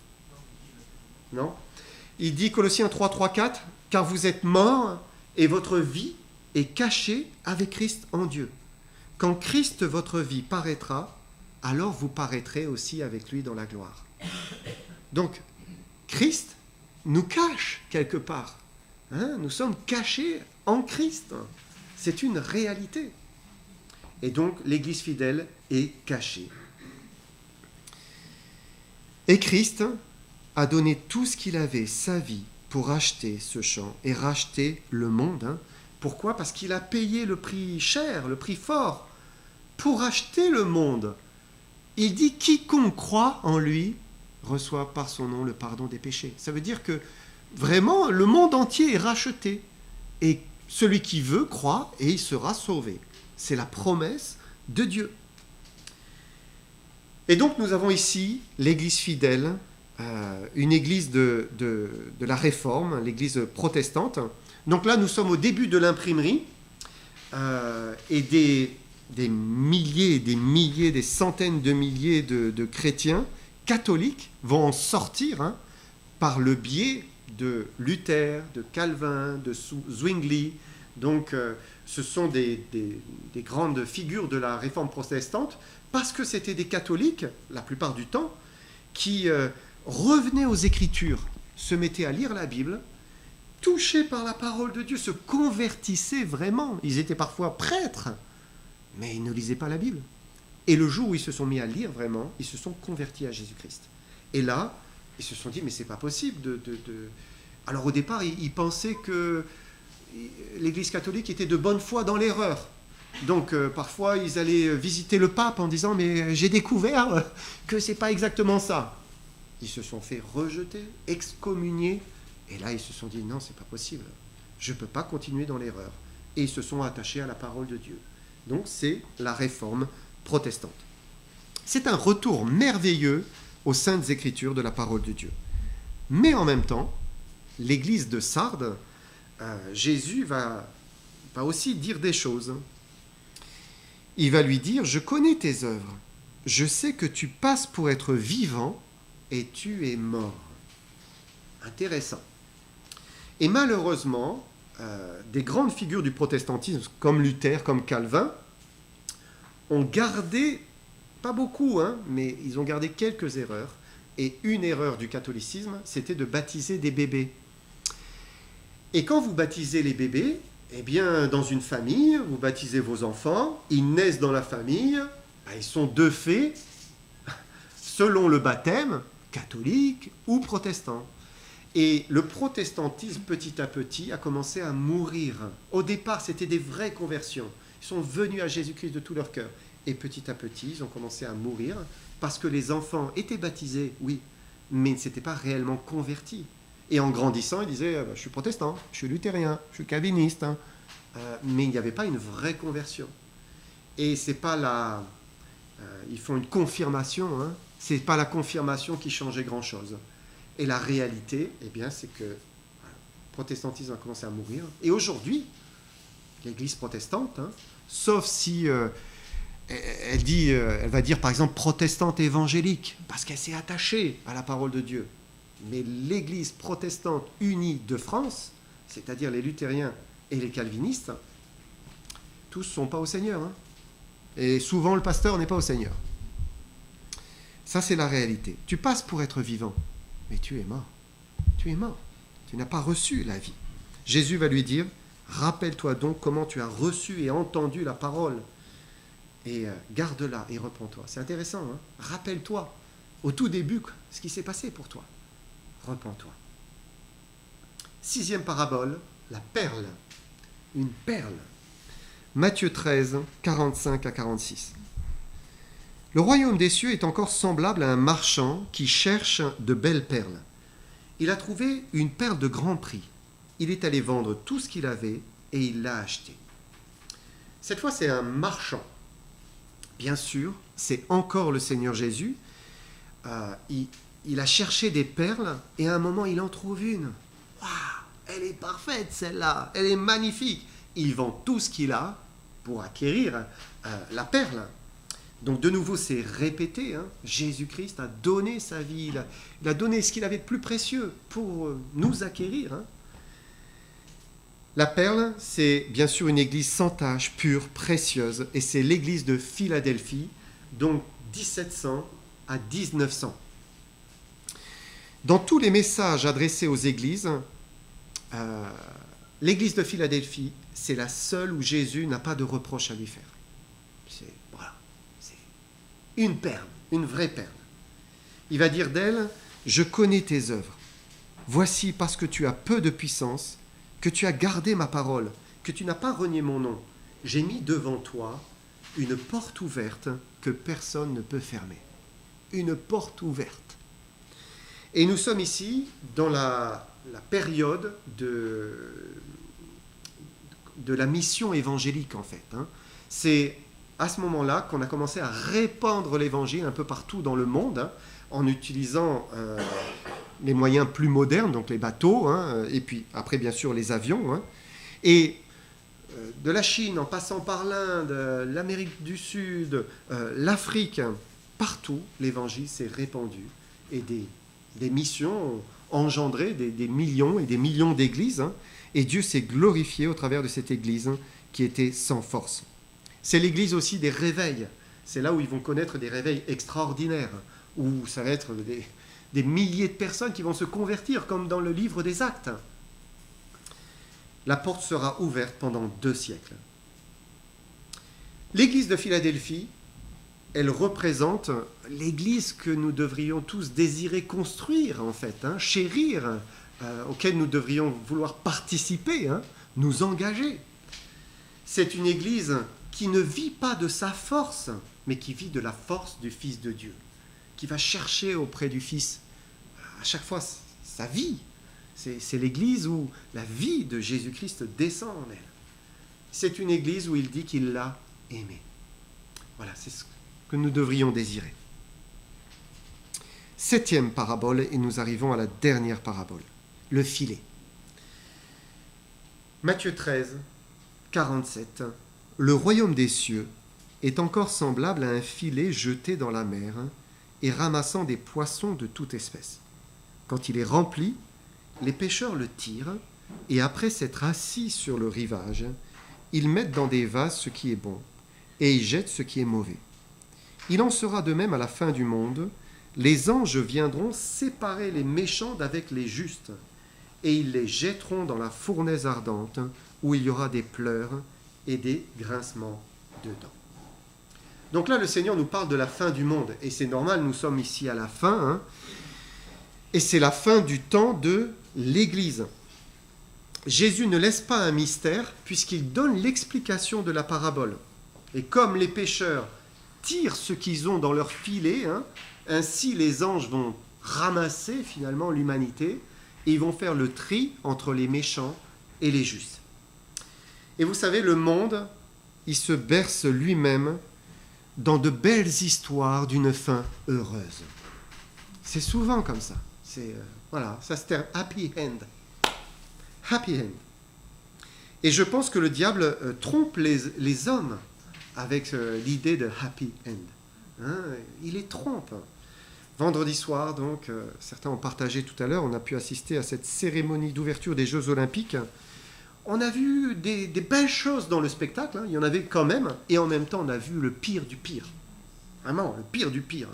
Non? Il dit, Colossiens 3, 3, 4, « Car vous êtes morts et votre vie est cachée avec Christ en Dieu. Quand Christ, votre vie, paraîtra, alors vous paraîtrez aussi avec lui dans la gloire. » Donc, Christ nous cache quelque part. Nous sommes cachés en Christ. C'est une réalité. Et donc, l'Église fidèle est cachée. Et Christ a donné tout ce qu'il avait, sa vie, pour acheter ce champ et racheter le monde. Pourquoi? Parce qu'il a payé le prix cher, le prix fort, pour acheter le monde. Il dit « Quiconque croit en lui reçoit par son nom le pardon des péchés ». Ça veut dire que vraiment, le monde entier est racheté. Et celui qui veut croit et il sera sauvé. C'est la promesse de Dieu. Et donc nous avons ici l'Église fidèle, une Église de la Réforme, l'Église protestante. Donc là, nous sommes au début de l'imprimerie et des milliers, des centaines de milliers de chrétiens catholiques vont en sortir par le biais de Luther, de Calvin, de Zwingli. Donc, ce sont des grandes figures de la réforme protestante, parce que c'était des catholiques, la plupart du temps, qui revenaient aux Écritures, se mettaient à lire la Bible, touchés par la parole de Dieu, se convertissaient vraiment. Ils étaient parfois prêtres, mais ils ne lisaient pas la Bible. Et le jour où ils se sont mis à lire vraiment, ils se sont convertis à Jésus-Christ. Et là, ils se sont dit, mais c'est pas possible Alors au départ, ils pensaient que l'Église catholique était de bonne foi dans l'erreur. Donc parfois, ils allaient visiter le pape en disant « mais j'ai découvert que c'est pas exactement ça ». Ils se sont fait rejeter, excommunier, et là ils se sont dit « non, c'est pas possible, je peux pas continuer dans l'erreur ». et ils se sont attachés à la parole de Dieu. Donc c'est la réforme protestante. C'est un retour merveilleux aux saintes écritures de la parole de Dieu. Mais en même temps, l'église de Sardes, Jésus va aussi dire des choses. Il va lui dire, je connais tes œuvres, je sais que tu passes pour être vivant et tu es mort. Intéressant. Et malheureusement, des grandes figures du protestantisme, comme Luther, comme Calvin, ont gardé, pas beaucoup, mais ils ont gardé quelques erreurs. Et une erreur du catholicisme, c'était de baptiser des bébés. Et quand vous baptisez les bébés, eh bien, dans une famille, vous baptisez vos enfants, ils naissent dans la famille, ils sont de fait, selon le baptême, catholique ou protestant. Et le protestantisme, petit à petit, a commencé à mourir. Au départ, c'était des vraies conversions. Ils sont venus à Jésus-Christ de tout leur cœur. Et petit à petit, ils ont commencé à mourir parce que les enfants étaient baptisés, oui, mais ne s'étaient pas réellement convertis. Et en grandissant, ils disaient je suis protestant, je suis luthérien, je suis calviniste. Mais il n'y avait pas une vraie conversion. Et c'est pas ils font une confirmation, c'est pas la confirmation qui changeait grand-chose. Et la réalité, eh bien, c'est que le protestantisme a commencé à mourir. Et aujourd'hui, l'Église protestante, sauf si elle va dire par exemple protestante évangélique, parce qu'elle s'est attachée à la parole de Dieu. Mais l'Église protestante unie de France, c'est-à-dire les luthériens et les calvinistes, tous ne sont pas au Seigneur. Et souvent, le pasteur n'est pas au Seigneur. Ça, c'est la réalité. Tu passes pour être vivant, mais tu es mort. Tu es mort. Tu n'as pas reçu la vie. Jésus va lui dire, rappelle-toi donc comment tu as reçu et entendu la parole. Et garde-la et reprends-toi. C'est intéressant. Rappelle-toi, au tout début, ce qui s'est passé pour toi. Repens-toi. 6e parabole, la perle. Une perle. Matthieu 13, 45 à 46. Le royaume des cieux est encore semblable à un marchand qui cherche de belles perles. Il a trouvé une perle de grand prix. Il est allé vendre tout ce qu'il avait et il l'a achetée. Cette fois, c'est un marchand. Bien sûr, c'est encore le Seigneur Jésus. Il a cherché des perles et à un moment, il en trouve une. Waouh, elle est parfaite celle-là, elle est magnifique. Il vend tout ce qu'il a pour acquérir la perle. Donc de nouveau, c'est répété. Jésus-Christ a donné sa vie, il a donné ce qu'il avait de plus précieux pour nous acquérir. La perle, c'est bien sûr une église sans tache, pure, précieuse, et c'est l'église de Philadelphie, donc 1700 à 1900. Dans tous les messages adressés aux églises, l'église de Philadelphie, c'est la seule où Jésus n'a pas de reproche à lui faire. C'est une perle, une vraie perle. Il va dire d'elle, « Je connais tes œuvres. Voici parce que tu as peu de puissance, que tu as gardé ma parole, que tu n'as pas renié mon nom. J'ai mis devant toi une porte ouverte que personne ne peut fermer. » Une porte ouverte. Et nous sommes ici dans la période de la mission évangélique, en fait. C'est à ce moment-là qu'on a commencé à répandre l'évangile un peu partout dans le monde, en utilisant les moyens plus modernes, donc les bateaux, et puis après, bien sûr, les avions. Et de la Chine, en passant par l'Inde, l'Amérique du Sud, l'Afrique, partout, l'évangile s'est répandu. Et des missions ont engendré des millions et des millions d'églises. Et Dieu s'est glorifié au travers de cette église qui était sans force. C'est l'église aussi des réveils. C'est là où ils vont connaître des réveils extraordinaires, où ça va être des milliers de personnes qui vont se convertir, comme dans le livre des Actes. La porte sera ouverte pendant 2 siècles. L'église de Philadelphie, elle représente l'église que nous devrions tous désirer construire, en fait, chérir, auquel nous devrions vouloir participer, nous engager. C'est une église qui ne vit pas de sa force, mais qui vit de la force du Fils de Dieu, qui va chercher auprès du Fils à chaque fois sa vie. C'est l'église où la vie de Jésus-Christ descend en elle. c'est une église où il dit qu'il l'a aimée. Voilà, c'est ce que nous devrions désirer. 7e parabole, et nous arrivons à la dernière parabole, le filet. Matthieu 13, 47. Le royaume des cieux est encore semblable à un filet jeté dans la mer et ramassant des poissons de toute espèce. Quand il est rempli, les pêcheurs le tirent et après s'être assis sur le rivage, ils mettent dans des vases ce qui est bon et ils jettent ce qui est mauvais. Il en sera de même à la fin du monde. Les anges viendront séparer les méchants d'avec les justes et ils les jetteront dans la fournaise ardente où il y aura des pleurs et des grincements de dents. Donc là, le Seigneur nous parle de la fin du monde. Et c'est normal, nous sommes ici à la fin. Et c'est la fin du temps de l'Église. Jésus ne laisse pas un mystère puisqu'il donne l'explication de la parabole. Et comme les pécheurs tirent ce qu'ils ont dans leur filet, ainsi les anges vont ramasser finalement l'humanité et ils vont faire le tri entre les méchants et les justes. Et vous savez, le monde, il se berce lui-même dans de belles histoires d'une fin heureuse. C'est souvent comme ça. Voilà, ça se termine happy end. Happy end. Et je pense que le diable trompe les hommes avec l'idée de happy end. Il les trompe. Vendredi soir, donc, certains ont partagé tout à l'heure, on a pu assister à cette cérémonie d'ouverture des Jeux Olympiques. On a vu des belles choses dans le spectacle, il y en avait quand même, et en même temps on a vu le pire du pire. Vraiment, le pire du pire.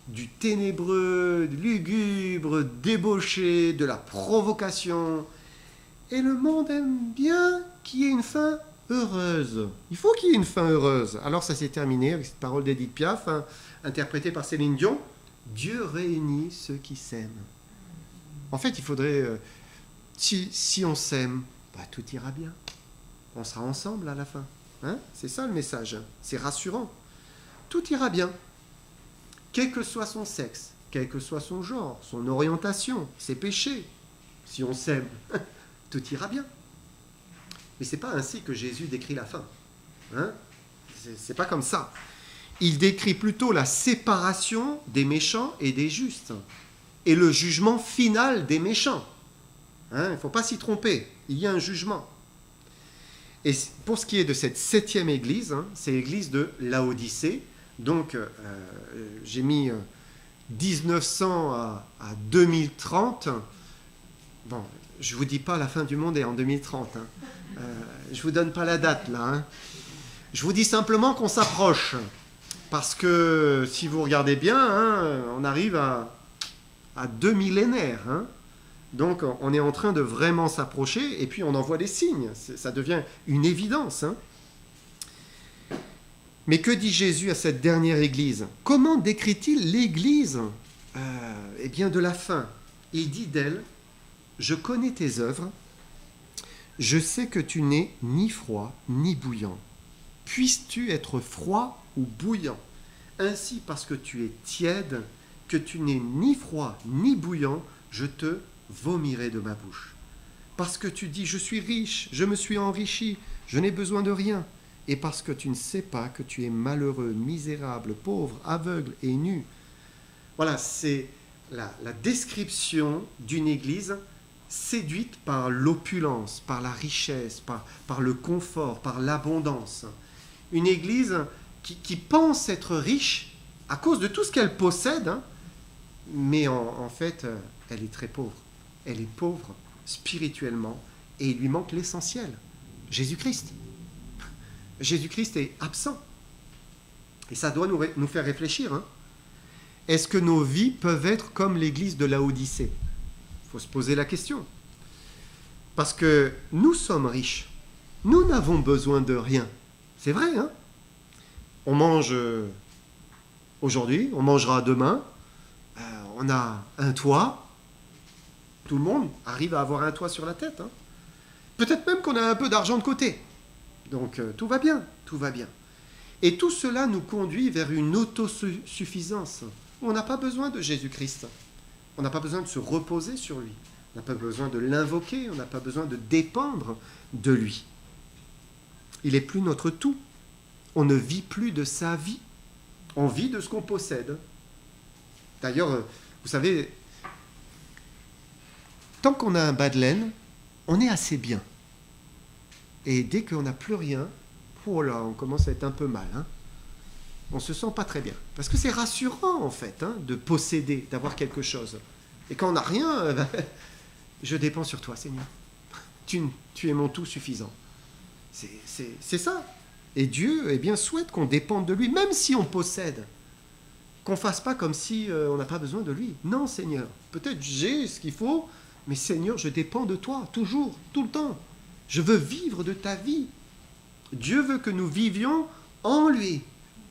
Du ténébreux, du lugubre, débauché, de la provocation. Et le monde aime bien qu'il y ait une fin heureuse. Il faut qu'il y ait une fin heureuse. Alors ça s'est terminé avec cette parole d'Edith Piaf, interprétée par Céline Dion. Dieu réunit ceux qui s'aiment. En fait, il faudrait, si on s'aime, tout ira bien. On sera ensemble à la fin. C'est ça le message. C'est rassurant. Tout ira bien. Quel que soit son sexe, quel que soit son genre, son orientation, ses péchés. Si on s'aime, tout ira bien. Mais ce n'est pas ainsi que Jésus décrit la fin. C'est pas comme ça. Il décrit plutôt la séparation des méchants et des justes. Et le jugement final des méchants. Il ne faut pas s'y tromper. Il y a un jugement. Et pour ce qui est de cette 7e église, c'est l'église de Laodicée. Donc, j'ai mis 1900 à 2030. Bon, je ne vous dis pas la fin du monde est en 2030. Je ne vous donne pas la date, là. Je vous dis simplement qu'on s'approche. Parce que, si vous regardez bien, on arrive à 2 millénaires. Donc, on est en train de vraiment s'approcher, et puis on en voit des signes. Ça devient une évidence. Mais que dit Jésus à cette dernière église? Comment décrit-il l'église de la fin? Il dit d'elle, « Je connais tes œuvres, je sais que tu n'es ni froid ni bouillant. Puisses-tu être froid ou bouillant? Ainsi, parce que tu es tiède, que tu n'es ni froid ni bouillant, je te vomirai de ma bouche. Parce que tu dis, je suis riche, je me suis enrichi, je n'ai besoin de rien. Et parce que tu ne sais pas que tu es malheureux, misérable, pauvre, aveugle et nu. » Voilà, c'est la description d'une église séduite par l'opulence, par la richesse, par le confort, par l'abondance. Une église qui pense être riche à cause de tout ce qu'elle possède, mais en fait, elle est très pauvre. Elle est pauvre spirituellement et il lui manque l'essentiel, Jésus-Christ. Jésus-Christ est absent. Et ça doit nous faire réfléchir. Est-ce que nos vies peuvent être comme l'église de Laodicée? Il faut se poser la question. Parce que nous sommes riches. Nous n'avons besoin de rien. C'est vrai, On mange aujourd'hui, on mangera demain. On a un toit. Tout le monde arrive à avoir un toit sur la tête. Peut-être même qu'on a un peu d'argent de côté. Donc tout va bien, tout va bien. Et tout cela nous conduit vers une autosuffisance. On n'a pas besoin de Jésus-Christ. On n'a pas besoin de se reposer sur lui. On n'a pas besoin de l'invoquer, on n'a pas besoin de dépendre de lui. Il n'est plus notre tout. On ne vit plus de sa vie. On vit de ce qu'on possède. D'ailleurs, vous savez, tant qu'on a un bas de laine, on est assez bien. Et dès qu'on n'a plus rien, oh là, on commence à être un peu mal. On ne se sent pas très bien. Parce que c'est rassurant, en fait, de posséder, d'avoir quelque chose. Et quand on n'a rien, je dépends sur toi, Seigneur. Tu es mon tout suffisant. C'est ça. Et Dieu, eh bien, souhaite qu'on dépende de lui, même si on possède. Qu'on ne fasse pas comme si on n'a pas besoin de lui. Non, Seigneur. Peut-être j'ai ce qu'il faut, mais Seigneur, je dépends de toi, toujours, tout le temps. Je veux vivre de ta vie. Dieu veut que nous vivions en lui,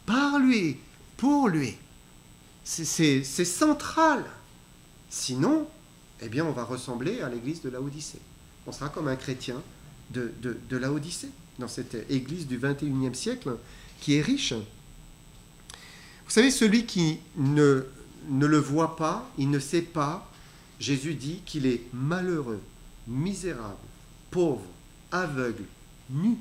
par lui, pour lui. C'est central. Sinon, eh bien, on va ressembler à l'église de Laodicée. On sera comme un chrétien de Laodicée, dans cette église du 21e siècle, qui est riche. Vous savez, celui qui ne le voit pas, il ne sait pas, Jésus dit qu'il est malheureux, misérable, pauvre, aveugle, nu.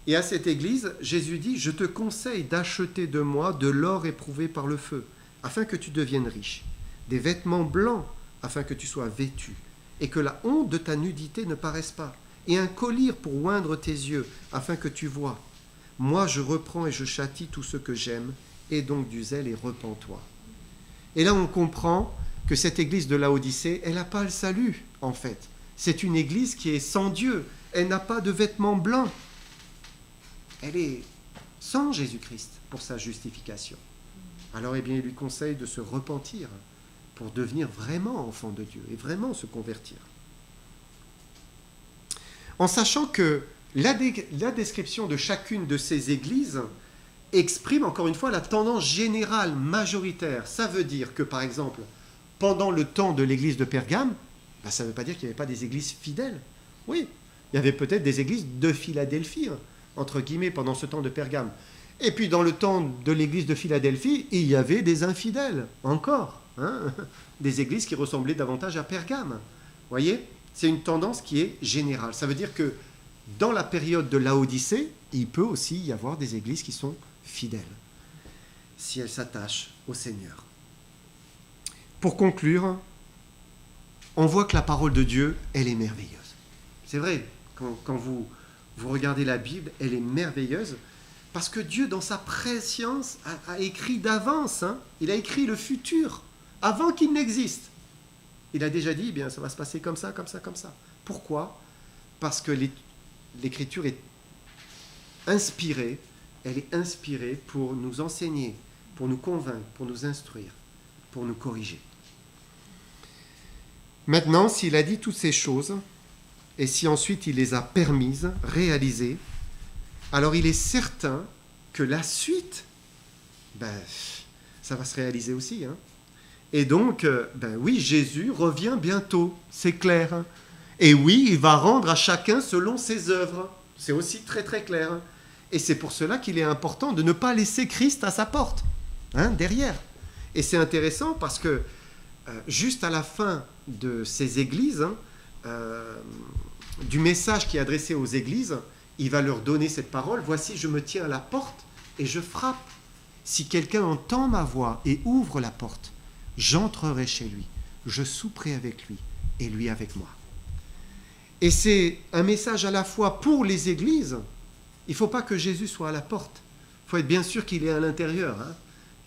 Et à cette église, Jésus dit, je te conseille d'acheter de moi de l'or éprouvé par le feu, afin que tu deviennes riche, des vêtements blancs, afin que tu sois vêtu, et que la honte de ta nudité ne paraisse pas, et un collier pour oindre tes yeux, afin que tu vois. Moi, je reprends et je châtie tous ceux que j'aime, et donc du zèle et repens-toi. Et là, on comprend que cette église de Laodicée, elle n'a pas le salut, en fait. C'est une église qui est sans Dieu. Elle n'a pas de vêtements blancs. Elle est sans Jésus-Christ pour sa justification. Alors, eh bien, il lui conseille de se repentir pour devenir vraiment enfant de Dieu et vraiment se convertir. En sachant que la description de chacune de ces églises exprime encore une fois la tendance générale, majoritaire. Ça veut dire que, par exemple, pendant le temps de l'église de Pergame, ça ne veut pas dire qu'il n'y avait pas des églises fidèles. Oui, il y avait peut-être des églises de Philadelphie, entre guillemets, pendant ce temps de Pergame. Et puis dans le temps de l'église de Philadelphie, il y avait des infidèles, encore. Des églises qui ressemblaient davantage à Pergame. Vous voyez, c'est une tendance qui est générale. Ça veut dire que dans la période de Laodicée, il peut aussi y avoir des églises qui sont fidèles, si elles s'attachent au Seigneur. Pour conclure, on voit que la parole de Dieu, elle est merveilleuse. C'est vrai, quand vous regardez la Bible, elle est merveilleuse, parce que Dieu, dans sa préscience, a écrit d'avance. Il a écrit le futur, avant qu'il n'existe. Il a déjà dit, eh bien, ça va se passer comme ça, comme ça, comme ça. Pourquoi ? Parce que l'Écriture est inspirée, elle est inspirée pour nous enseigner, pour nous convaincre, pour nous instruire, pour nous corriger. Maintenant, s'il a dit toutes ces choses, et si ensuite il les a permises, réalisées, alors il est certain que la suite, ça va se réaliser aussi. Et donc, oui, Jésus revient bientôt, c'est clair. Et oui, il va rendre à chacun selon ses œuvres. C'est aussi très très clair. Et c'est pour cela qu'il est important de ne pas laisser Christ à sa porte, derrière. Et c'est intéressant parce que juste à la fin de ces églises, du message qui est adressé aux églises, il va leur donner cette parole. Voici, je me tiens à la porte et je frappe. Si quelqu'un entend ma voix et ouvre la porte, j'entrerai chez lui, je souperai avec lui et lui avec moi. Et c'est un message à la fois pour les églises. Il ne faut pas que Jésus soit à la porte. Il faut être bien sûr qu'il est à l'intérieur,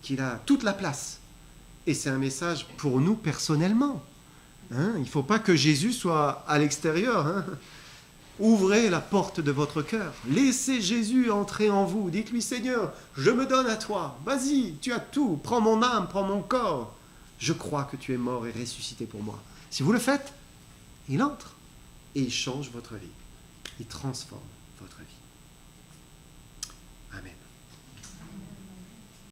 qu'il a toute la place. Et c'est un message pour nous personnellement. Il ne faut pas que Jésus soit à l'extérieur. Ouvrez la porte de votre cœur. Laissez Jésus entrer en vous. Dites-lui, Seigneur, je me donne à toi. Vas-y, tu as tout. Prends mon âme, prends mon corps. Je crois que tu es mort et ressuscité pour moi. Si vous le faites, il entre et il change votre vie. Il transforme votre vie.